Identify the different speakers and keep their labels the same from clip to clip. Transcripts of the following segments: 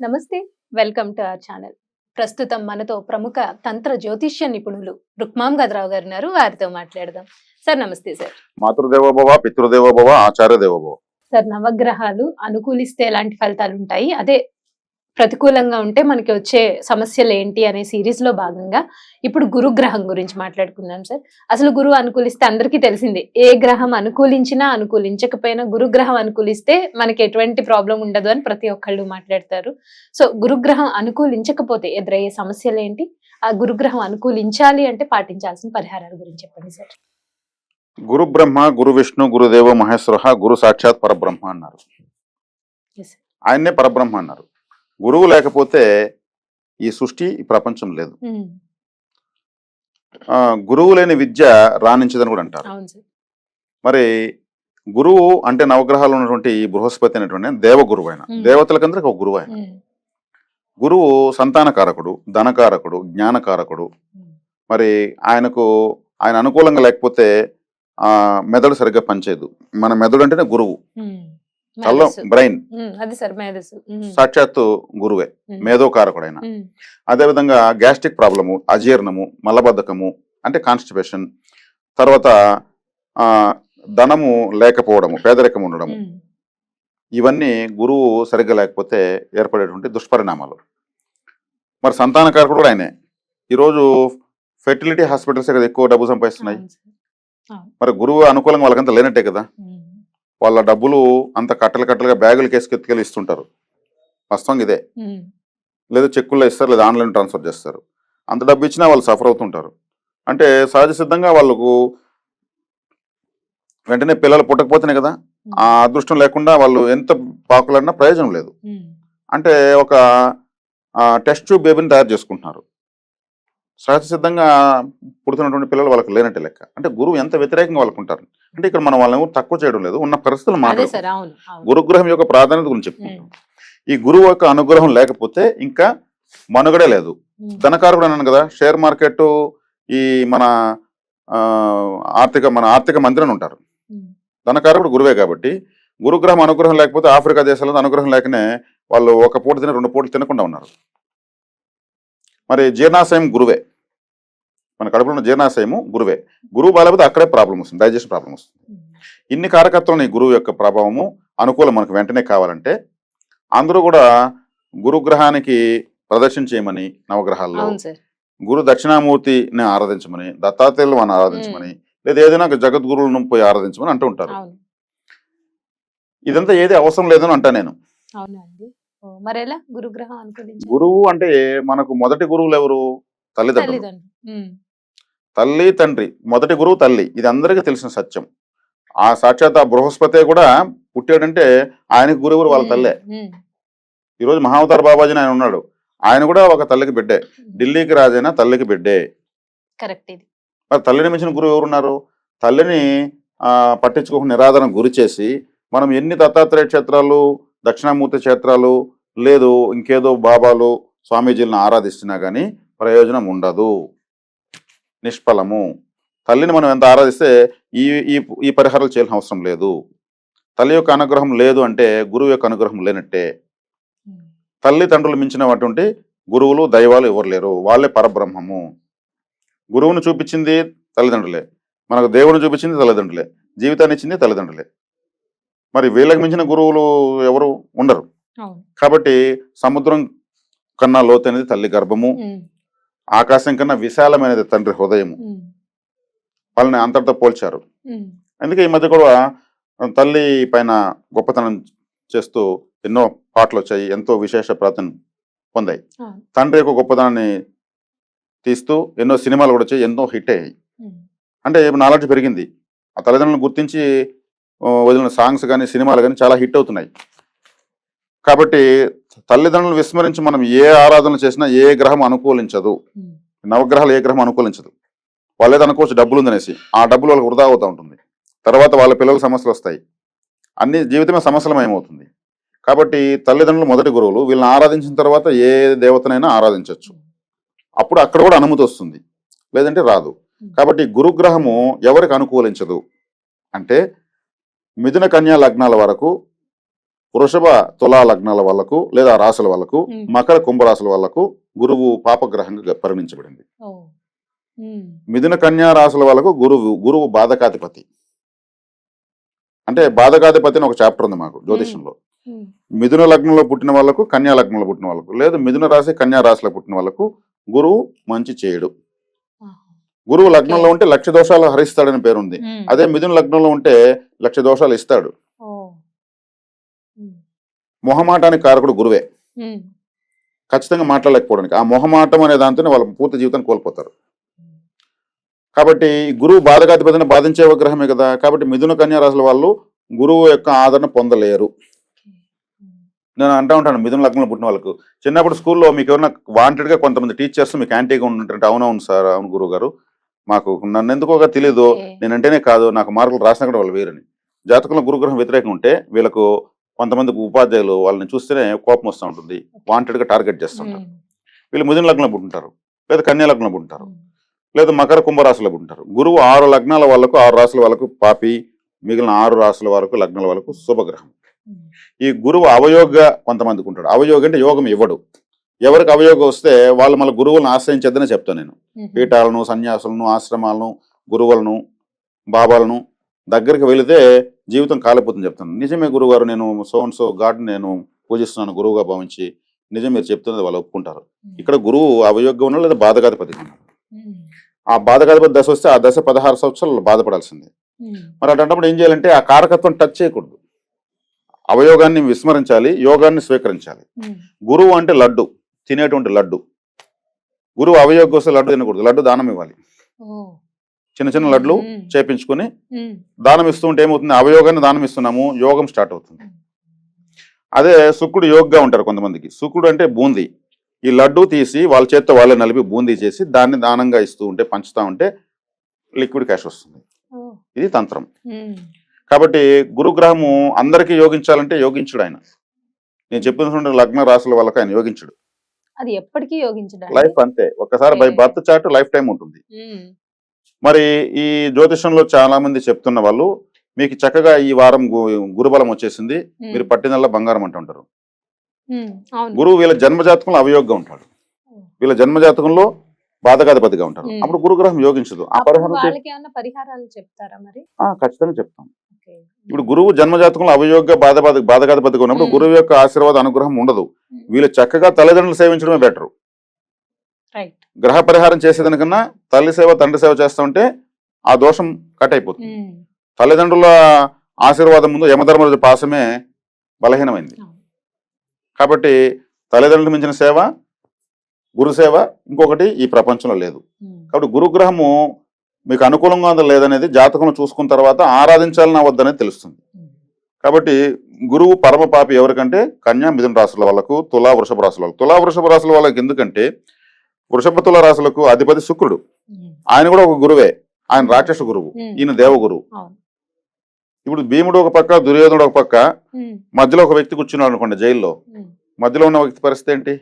Speaker 1: నమస్తే. Welcome to our channel. ప్రస్తుతం మనతో ప్రముఖ తంత్ర జ్యోతిష్య నిపుణులు రుక్మాం గదరావు గారు ఉన్నారు. వారితో మాట్లాడదాం. సార్ నమస్తే సార్.
Speaker 2: మాతృదేవోభవ, పితృదేవోభవ, ఆచార్య దేవోభవ.
Speaker 1: సార్ నవగ్రహాలు అనుకూలిస్తే ఎలాంటి ఫలితాలు ఉంటాయి? అదే ప్రతికూలంగా ఉంటే మనకి వచ్చే సమస్యలు ఏంటి అనే సిరీస్ లో భాగంగా ఇప్పుడు గురుగ్రహం గురించి మాట్లాడుకుందాం సార్. అసలు గురువు అనుకూలిస్తే అందరికీ తెలిసిందే. ఏ గ్రహం అనుకూలించినా అనుకూలించకపోయినా గురుగ్రహం అనుకూలిస్తే మనకి ఎటువంటి ప్రాబ్లం ఉండదు అని ప్రతి ఒక్కళ్ళు మాట్లాడతారు. సో గురుగ్రహం అనుకూలించకపోతే ఎదురయ్యే సమస్యలు ఏంటి? ఆ గురుగ్రహం అనుకూలించాలి అంటే పాటించాల్సిన పరిహారాల గురించి చెప్పండి సార్.
Speaker 2: గురు బ్రహ్మ, గురు విష్ణు, గురుదేవ మహేశ్వర, గురు సాక్షాత్ పరబ్రహ్మ అన్నారు.
Speaker 1: Yes, sir.
Speaker 2: ఆయన్నే పరబ్రహ్మ అన్నారు. గురువు లేకపోతే ఈ సృష్టి, ఈ ప్రపంచం లేదు.
Speaker 1: ఉమ్,
Speaker 2: గురువు లేని విద్య రాణించదని కూడా అంటారు.
Speaker 1: అవును సార్.
Speaker 2: మరి గురువు అంటే నవగ్రహాలు ఉన్నటువంటి ఈ బృహస్పతి అనేటువంటి దేవ గురువు ఆయన. దేవతలకందరికి ఒక గురువు ఆయన.
Speaker 1: ఉమ్,
Speaker 2: గురువు సంతానకారకుడు, ధనకారకుడు, జ్ఞానకారకుడు. మరి ఆయన అనుకూలంగా లేకపోతే మెదడు సరిగ్గా పనిచేయదు. మన మెదడు అంటేనే గురువు,
Speaker 1: ఉమ్,
Speaker 2: తల్లో
Speaker 1: మేధస్సు.
Speaker 2: బ్రెయిన్
Speaker 1: అది సార్ మేధస్సు.
Speaker 2: సాక్షాత్తు గురువే, మేధోకారకుడైన. అదేవిధంగా గ్యాస్ట్రిక్ ప్రాబ్లము, అజీర్ణము, మలబద్ధకము అంటే కాన్స్టిపేషన్, తర్వాత ధనము లేకపోవడము, పేదరికం ఉండడము, ఇవన్నీ గురువు సరిగ్గా లేకపోతే ఏర్పడేటువంటి దుష్పరిణామాలు. మరి సంతానకారకుడు కూడా ఆయనే. ఈరోజు ఫెర్టిలిటీ హాస్పిటల్స్ కదా ఎక్కువ డబ్బు సంపాదిస్తున్నాయి. మరి గురువు అనుకూలంగా వాళ్ళకంతా లేనట్టే కదా. వాళ్ళ డబ్బులు అంత కట్టలుగా బ్యాగులు కేసుకెత్తుకెళ్ళి ఇస్తుంటారు. వాస్తవంగా ఇదే. లేదా చెక్కుల్లో ఇస్తారు, లేదా ఆన్లైన్ ట్రాన్స్ఫర్ చేస్తారు. అంత డబ్బు ఇచ్చినా వాళ్ళు సఫర్ అవుతుంటారు. అంటే సహజ సిద్ధంగా వాళ్ళకు వెంటనే పిల్లలు పుట్టకపోతేనే కదా. ఆ అదృష్టం లేకుండా వాళ్ళు ఎంత పాకులన్నా ప్రయోజనం లేదు. అంటే ఒక టెస్ట్ ట్యూబ్ బేబీని తయారు చేసుకుంటున్నారు. సహజ సిద్ధంగా పుడుతున్నటువంటి పిల్లలు వాళ్ళకి లేనట్టే లెక్క. అంటే గురువు ఎంత వ్యతిరేకంగా వాళ్ళకు ఉంటారు. అంటే ఇక్కడ మనం వాళ్ళని తక్కువ చేయడం లేదు, ఉన్న పరిస్థితులు మాట్లాడుకుంటాం. గురుగ్రహం యొక్క ప్రాధాన్యత గురించి చెప్పుకుంటాం. ఈ గురువు యొక్క అనుగ్రహం లేకపోతే ఇంకా మనుగడే లేదు. ధనకారకుడు అన్నాను కదా. షేర్ మార్కెట్, ఈ మన ఆర్థిక మంత్రి అని ఉంటారు. ధనకారకుడు గురువే కాబట్టి గురుగ్రహం అనుగ్రహం లేకపోతే ఆఫ్రికా దేశాలలో అనుగ్రహం లేకనే వాళ్ళు ఒక పూట తిని 2 పూటలు తినకుండా ఉన్నారు. మరి జీర్ణాశయం గురువే, మన కడుపులో ఉన్న జీర్ణాశయము గురువే. గురువు బాలేకపోతే అక్కడే ప్రాబ్లం వస్తుంది, డైజెషన్ ప్రాబ్లం వస్తుంది. ఇన్ని కారకత్వాలను ఈ గురువు యొక్క ప్రభావము అనుకూలం మనకు వెంటనే కావాలంటే అందరూ కూడా గురుగ్రహానికి ప్రదర్శన చేయమని, నవగ్రహాల్లో గురు దక్షిణామూర్తిని ఆరాధించమని, దత్తాత్రేయులు మనం ఆరాధించమని, లేదా ఏదైనా జగద్గురువులను పోయి ఆరాధించమని అంటూ ఉంటారు. ఇదంతా ఏది అవసరం లేదని అంటా నేను. గురువు అంటే మనకు మొదటి గురువులు ఎవరు? తల్లిదండ్రులు. తల్లి తండ్రి మొదటి గురువు తల్లి. ఇది అందరికీ తెలిసిన సత్యం. ఆ సాక్షాత్ ఆ బృహస్పతి కూడా పుట్టాడంటే ఆయనకు గురువు వాళ్ళ తల్లే. ఈరోజు మహావతార బాబాజీ ఆయన ఉన్నాడు, ఆయన కూడా ఒక తల్లికి బిడ్డే. ఢిల్లీకి రాజైనా తల్లికి బిడ్డే. మరి తల్లిని మించిన గురువు ఎవరున్నారు? తల్లిని పట్టించుకోకుండా నిరాదరణ గురి చేసి మనం ఎన్ని దత్తాత్రేయ క్షేత్రాలు, దక్షిణామూర్తి క్షేత్రాలు, లేదు ఇంకేదో బాబాలు, స్వామీజీలను ఆరాధిస్తున్నా కానీ ప్రయోజనం ఉండదు, నిష్ఫలము. తల్లిని మనం ఎంత ఆరాధిస్తే ఈ పరిహారాలు చేయాల్సిన అవసరం లేదు. తల్లి యొక్క అనుగ్రహం లేదు అంటే గురువు యొక్క అనుగ్రహం లేనట్టే. తల్లిదండ్రులు మించినటువంటి గురువులు, దైవాలు ఎవరు లేరు. వాళ్ళే పరబ్రహ్మము. గురువును చూపించింది తల్లిదండ్రులే, మనకు దేవుని చూపించింది తల్లిదండ్రులే, జీవితాన్ని ఇచ్చింది తల్లిదండ్రులే. మరి వీళ్ళకి మించిన గురువులు ఎవరు ఉండరు. కాబట్టి సముద్రం కన్నా లోతైనది తల్లి గర్భము, ఆకాశం కన్నా విశాలమైనది తండ్రి హృదయము. వాళ్ళని అంతటితో పోల్చారు. అందుకే ఈ మధ్య కూడా తల్లి పైన గొప్పతనం చేస్తూ ఎన్నో పాటలు వచ్చాయి, ఎంతో విశేష ప్రార్థన పొందాయి. తండ్రి యొక్క గొప్పతనాన్ని తీస్తూ ఎన్నో సినిమాలు కూడా వచ్చాయి, ఎన్నో హిట్ అయ్యాయి. అంటే నాలెడ్జ్ పెరిగింది. ఆ తల్లిదండ్రులను గుర్తించి వదిలిన సాంగ్స్ కానీ సినిమాలు కానీ చాలా హిట్ అవుతున్నాయి. కాబట్టి తల్లిదండ్రులను విస్మరించి మనం ఏ ఆరాధన చేసినా ఏ గ్రహం అనుకూలించదు. నవగ్రహాలు ఏ గ్రహం అనుకూలించదు. వాళ్ళు ఏదో అనుకోవచ్చు డబ్బులు ఉందనేసి, ఆ డబ్బులు వాళ్ళకి వృధా అవుతూ ఉంటుంది. తర్వాత వాళ్ళ పిల్లల సమస్యలు వస్తాయి, అన్ని జీవితమే సమస్యలమయమవుతుంది. కాబట్టి తల్లిదండ్రులు మొదటి గురువులు. వీళ్ళని ఆరాధించిన తర్వాత ఏ దేవతనైనా ఆరాధించవచ్చు. అప్పుడు అక్కడ కూడా అనుమతి వస్తుంది, లేదంటే రాదు. కాబట్టి గురుగ్రహము ఎవరికి అనుకూలించదు అంటే మిథున కన్యా లగ్నాల వరకు వృషభ తులా లగ్నాల వాళ్ళకు లేదా రాశుల వాళ్ళకు
Speaker 1: ఉమ్.
Speaker 2: మకర కుంభరాశుల వాళ్ళకు గురువు పాపగ్రహంగా పరిగణించబడింది.
Speaker 1: ఓ. ఉమ్.
Speaker 2: మిథున కన్యా రాశుల వాళ్ళకు గురువు బాధకాధిపతి. అంటే బాధకాధిపతి అని ఒక చాప్టర్ ఉంది మాకు జ్యోతిషంలో.
Speaker 1: ఉమ్.
Speaker 2: మిథున లగ్నంలో పుట్టిన వాళ్ళకు కన్యా లగ్నంలో పుట్టిన వాళ్ళకు లేదు మిథున రాశి కన్యా రాశిలో పుట్టిన వాళ్ళకు గురువు మంచి చేయడు.
Speaker 1: ఆహా.
Speaker 2: గురువు లగ్నంలో ఉంటే లక్ష దోషాలు హరిస్తాడని పేరుంది.
Speaker 1: ఉమ్.
Speaker 2: అదే మిథున లగ్నంలో ఉంటే లక్ష దోషాలు ఇస్తాడు.
Speaker 1: ఓ. ఉమ్.
Speaker 2: మొహమాటానికి కారకుడు గురువే.
Speaker 1: ఉమ్.
Speaker 2: ఖచ్చితంగా మాట్లాడలేకపోవడానికి ఆ మొహమాటం అనే దాంతోనే వాళ్ళ పూర్తి జీవితాన్ని కోల్పోతారు. కాబట్టి ఈ గురువు బాధకాధిపతిని బాధించే గ్రహమే కదా. కాబట్టి మిథున కన్యా రాశుల వాళ్ళు గురువు యొక్క ఆదరణ పొందలేరు. నేను అంటూ ఉంటాను మిథున లగ్నంలో పుట్టిన వాళ్ళకు చిన్నప్పుడు స్కూల్లో మీకు ఎవరైనా వాంటెడ్గా కొంతమంది టీచర్స్ మీకు యాంటీగా ఉన్నట్టు అవునవును సార్ అవును గురువు గారు మాకు నన్ను ఎందుకోగా తెలియదు నేనంటేనే కాదు నాకు మార్కులు రాసినా కూడా వాళ్ళు వేరని. జాతకంలో గురుగ్రహం వ్యతిరేకం ఉంటే వీళ్ళకు కొంతమంది ఉపాధ్యాయులు వాళ్ళని చూస్తేనే కోపం వస్తూ ఉంటుంది. వాంటెడ్గా టార్గెట్ చేస్తుంటారు. వీళ్ళు మిథున లగ్నంలో పుట్టుంటారు లేదా కన్యా లగ్నంలో పుట్టుంటారు లేదా మకర కుంభరాశిలో పుట్టుంటారు. గురువు 6 లగ్నాల వాళ్ళకు 6 రాశుల వాళ్ళకు పాపి, మిగిలిన 6 రాశుల వరకు లగ్నాల వాళ్ళకు శుభగ్రహం. ఈ గురువు అవయోగగా కొంతమందికి ఉంటాడు. అవయోగం అంటే యోగం ఇవ్వడు. ఎవరికి అవయోగం వస్తే వాళ్ళు మళ్ళీ గురువులను ఆశ్రయించద్దని చెప్తాను నేను. పీఠాలను సన్యాసులను ఆశ్రమాలను గురువులను బాబాలను దగ్గరికి వెళితే జీవితం కాలిపోతుంది చెప్తాను. నిజమే గురువుగారు నేను సో గాడ్ నేను పూజిస్తున్నాను గురువుగా భావించి నిజం మీరు చెప్తున్నది వాళ్ళు ఒప్పుకుంటారు. ఇక్కడ గురువు అవయోగం ఉన్నాడు లేదా బాధకాధిపతిగా ఉన్నాడు. ఆ బాధకాధిపతి దశ వస్తే ఆ దశ 16 సంవత్సరాలు బాధపడాల్సిందే. మరి అటువంటిప్పుడు ఏం చేయాలంటే ఆ కారకత్వం టచ్ చేయకూడదు. అవయోగాన్ని విస్మరించాలి, యోగాన్ని స్వీకరించాలి. గురువు అంటే లడ్డు, తినేటువంటి లడ్డు. గురువు అవయోగం వస్తే లడ్డు తినకూడదు, లడ్డు దానం ఇవ్వాలి. చిన్న చిన్న లడ్లు చేపించుకుని దానం ఇస్తూ ఉంటే ఏమవుతుంది, అవయోగాన్ని దానం ఇస్తున్నాము, యోగం స్టార్ట్ అవుతుంది. అదే శుక్రుడు యోగ్గా ఉంటారు కొంతమందికి. శుక్రుడు అంటే బూందీ. ఈ లడ్డు తీసి వాళ్ళ చేత్తో వాళ్ళే నలిపి బూందీ చేసి దాన్ని దానంగా ఇస్తూ ఉంటే పంచుతా ఉంటే లిక్విడ్ క్యాష్ వస్తుంది. ఇది తంత్రం. కాబట్టి గురుగ్రహము అందరికీ యోగించాలంటే యోగించుడు ఆయన. నేను చెప్పిన లగ్న రాశుల వాళ్ళకి ఆయన యోగించుడు.
Speaker 1: అది ఎప్పటికీ యోగించడం
Speaker 2: లైఫ్ అంతే. ఒక్కసారి by birth chart life time ఉంటుంది. మరి ఈ జ్యోతిషంలో చాలా మంది చెప్తున్న వాళ్ళు మీకు చక్కగా ఈ వారం గురుబలం వచ్చేసింది, మీరు పట్టినల్లా బంగారం అంటుంటారు. గురువు వీళ్ళ జన్మజాతకంలో అవయోగంగా ఉంటాడు, వీళ్ళ జన్మజాతకంలో బాధకాధిపతిగా ఉంటారు. అప్పుడు గురుగ్రహం యోగించదు. ఆ
Speaker 1: పరిహారాలు చెప్తారా మరి?
Speaker 2: ఖచ్చితంగా చెప్తాం. ఇప్పుడు గురువు జన్మజాతకంలో అవయోగ బాధకాధిపతిగా ఉన్నప్పుడు గురువు యొక్క ఆశీర్వాద అనుగ్రహం ఉండదు. వీళ్ళు చక్కగా తల్లిదండ్రులు సేవించడమే బెటర్. గ్రహ పరిహారం చేసేదానికన్నా తల్లి సేవ తండ్రి సేవ చేస్తా ఉంటే ఆ దోషం కట్ అయిపోతుంది. తల్లిదండ్రుల ఆశీర్వాదం ముందు యమధర్మరాజు పాసమే బలహీనమైంది. కాబట్టి తల్లిదండ్రులు మించిన సేవ గురుసేవ ఇంకొకటి ఈ ప్రపంచంలో లేదు. కాబట్టి గురుగ్రహము మీకు అనుకూలంగా ఉందా లేదనేది జాతకంలో చూసుకున్న తర్వాత ఆరాధించాలన్నా వద్దనేది తెలుస్తుంది. కాబట్టి గురువు పరమ పాపి ఎవరికంటే కన్యా మిథున రాశుల వాళ్ళకు, తులా వృషభ రాశుల వాళ్ళకు. తులా వృషభ రాశుల వాళ్ళకి ఎందుకంటే వృషభ తుల రాశులకు అధిపతి శుక్రుడు. ఆయన కూడా ఒక గురువే. ఆయన రాక్షస గురువు, ఈయన దేవగురువు. ఇప్పుడు భీముడు ఒక పక్క, దుర్యోధనుడు ఒక పక్క, మధ్యలో ఒక వ్యక్తి కూర్చున్నాడు అనుకోండి జైల్లో. మధ్యలో ఉన్న వ్యక్తి పరిస్థితి ఏంటి?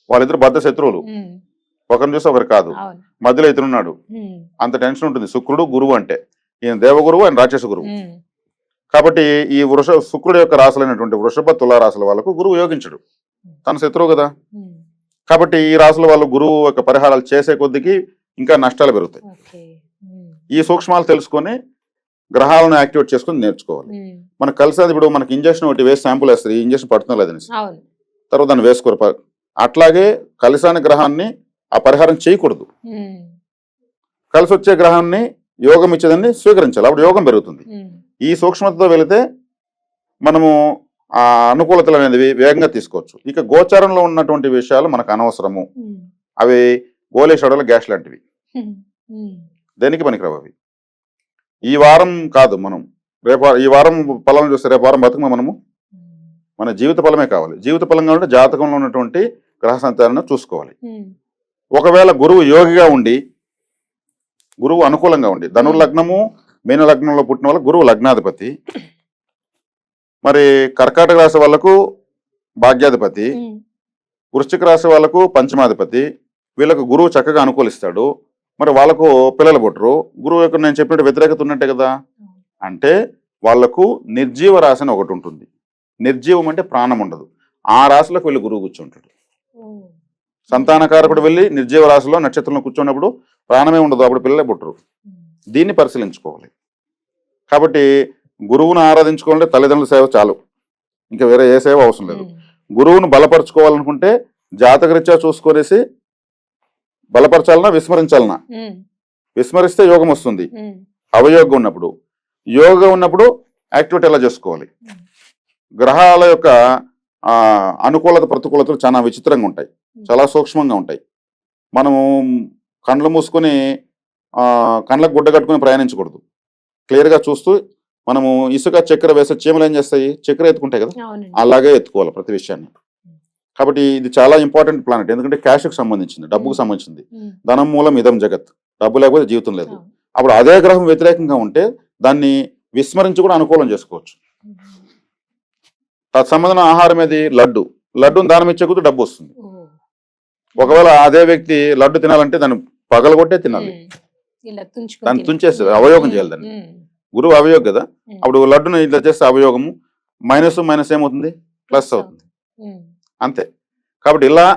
Speaker 2: వాళ్ళిద్దరు బద్ధ శత్రువులు, ఒకరిని చూసి ఒకరు కాదు. మధ్యలో ఇతనున్నాడు, అంత టెన్షన్ ఉంటుంది. శుక్రుడు గురువు అంటే ఈయన దేవగురువు, ఆయన రాక్షస గురువు. కాబట్టి ఈ శుక్రుడు యొక్క రాశులైనటువంటి వృషభ తులా రాశుల వాళ్ళకు గురువు యోగించడు, తన శత్రువు కదా. కాబట్టి ఈ రాశుల వాళ్ళు గురువు యొక్క పరిహారాలు చేసే కొద్దికి ఇంకా నష్టాలు పెరుగుతాయి. ఈ సూక్ష్మాలు తెలుసుకొని గ్రహాలను యాక్టివేట్ చేసుకుని నేర్చుకోవాలి. మనకు కలిసి ఇప్పుడు మనకి ఇంజక్షన్ ఒకటి వేసి శాంపుల్ వేస్తారు, ఈ ఇంజక్షన్ పడుతుందా లేదని, తర్వాత దాన్ని వేసుకోరు. అట్లాగే కలిసాని గ్రహాన్ని ఆ పరిహారం చేయకూడదు. కలిసి వచ్చే గ్రహాన్ని యోగం ఇచ్చేదాన్ని స్వీకరించాలి, అప్పుడు యోగం పెరుగుతుంది. ఈ సూక్ష్మతతో వెళితే మనము ఆ అనుకూలతలు అనేది వేగంగా తీసుకోవచ్చు. ఇక గోచారంలో ఉన్నటువంటి విషయాలు మనకు అనవసరము. అవి గోలేషడల గ్యాస్ లాంటివి, దేనికి పనికిరావు అవి. ఈ వారం కాదు, మనం రేపు ఈ వారం ఫలం చూస్తే రేపు వారం బతుకమా మనము. మన జీవిత ఫలమే కావాలి. జీవిత ఫలం కావాలంటే జాతకంలో ఉన్నటువంటి గ్రహ సంచారాన్ని చూసుకోవాలి. ఒకవేళ గురువు యోగిగా ఉండి, గురువు అనుకూలంగా ఉండి, ధనుర్లగ్నము మీన లగ్నంలో పుట్టిన వాళ్ళకు గురువు లగ్నాధిపతి, మరి కర్కాటక రాశి వాళ్లకు భాగ్యాధిపతి, వృశ్చిక రాశి వాళ్లకు పంచమాధిపతి, వీళ్ళకు గురువు చక్కగా అనుకూలిస్తాడు. మరి వాళ్ళకు పిల్లలు పుట్టరు. గురువు యొక్క నేను చెప్పినట్టు వ్యతిరేకత ఉన్నట్టే కదా. అంటే వాళ్లకు నిర్జీవ రాశి అని ఒకటి ఉంటుంది. నిర్జీవం అంటే ప్రాణం ఉండదు. ఆ రాశిలోకి వెళ్ళి గురువు కూర్చుంటాడు. సంతానకారకుడు వెళ్ళి నిర్జీవ రాశిలో నక్షత్రంలో కూర్చున్నప్పుడు ప్రాణమే ఉండదు, అప్పుడు పిల్లలే పుట్టరు. దీన్ని పరిశీలించుకోవాలి. కాబట్టి గురువును ఆరాధించుకోవాలంటే తల్లిదండ్రుల సేవ చాలు, ఇంకా వేరే ఏ సేవ అవసరం లేదు. గురువును బలపరచుకోవాలనుకుంటే జాతకరీత్యా చూసుకొనేసి బలపరచాలన్నా విస్మరించాలన్నా. విస్మరిస్తే యోగం వస్తుంది, అవయోగం ఉన్నప్పుడు. యోగం ఉన్నప్పుడు యాక్టివిటీ ఎలా చేసుకోవాలి. గ్రహాల యొక్క అనుకూలత ప్రతికూలతలు చాలా విచిత్రంగా ఉంటాయి, చాలా సూక్ష్మంగా ఉంటాయి. మనము కండ్లు మూసుకొని కండ్లకు గుడ్డ కట్టుకుని ప్రయాణించకూడదు. క్లియర్గా చూస్తూ మనము ఇసుక చక్కెర వేసే చీమలు ఏం చేస్తాయి, చక్కెర ఎత్తుకుంటాయి కదా, అలాగే ఎత్తుకోవాలి ప్రతి విషయాన్ని. కాబట్టి ఇది చాలా ఇంపార్టెంట్ ప్లానెట్, ఎందుకంటే క్యాష్కి సంబంధించింది, డబ్బుకు సంబంధించింది. ధనం మూలం ఇదం జగత్, డబ్బు లేకపోతే జీవితం లేదు. అప్పుడు అదే గ్రహం వ్యతిరేకంగా ఉంటే దాన్ని విస్మరించి కూడా అనుకూలం చేసుకోవచ్చు. తత్సంబంధం ఆహారం ఏది, లడ్డు. లడ్డును దానం ఇచ్చే కొద్దీ డబ్బు వస్తుంది. ఒకవేళ అదే వ్యక్తి లడ్డు తినాలంటే దాన్ని పగలగొట్టే తినాలి, దాన్ని తుంచేస్తుంది, అవయోగం చేయాలి దాన్ని. గురువు అవయోగం కదా, అప్పుడు లడ్డును ఇట్లా చేస్తే అవయోగము, మైనస్ మైనస్ ఏమవుతుంది, ప్లస్ అవుతుంది, అంతే. కాబట్టి ఇలా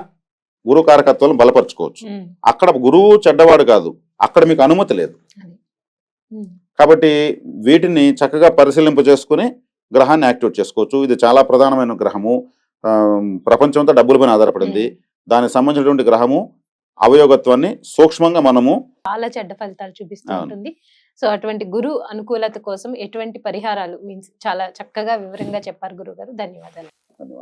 Speaker 2: గురువు కారకత్వాలను బలపరచుకోవచ్చు. అక్కడ గురువు చెడ్డవాడు కాదు, అక్కడ మీకు అనుమతి లేదు. కాబట్టి వీటిని చక్కగా పరిశీలింప చేసుకుని గ్రహాన్ని యాక్టివేట్ చేసుకోవచ్చు. ఇది చాలా ప్రధానమైన గ్రహము, ప్రపంచంతో డబ్బుల పైన ఆధారపడింది. దానికి సంబంధించినటువంటి గ్రహము అవయోగత్వాన్ని సూక్ష్మంగా మనము
Speaker 1: చాలా చెడ్డ ఫలితాలు చూపిస్తూ ఉంటుంది. సో అటువంటి గురు అనుకూలత కోసం ఎటువంటి పరిహారాలు మీన్స్ చాలా చక్కగా వివరంగా చెప్పారు గురుగారు. ధన్యవాదాలు.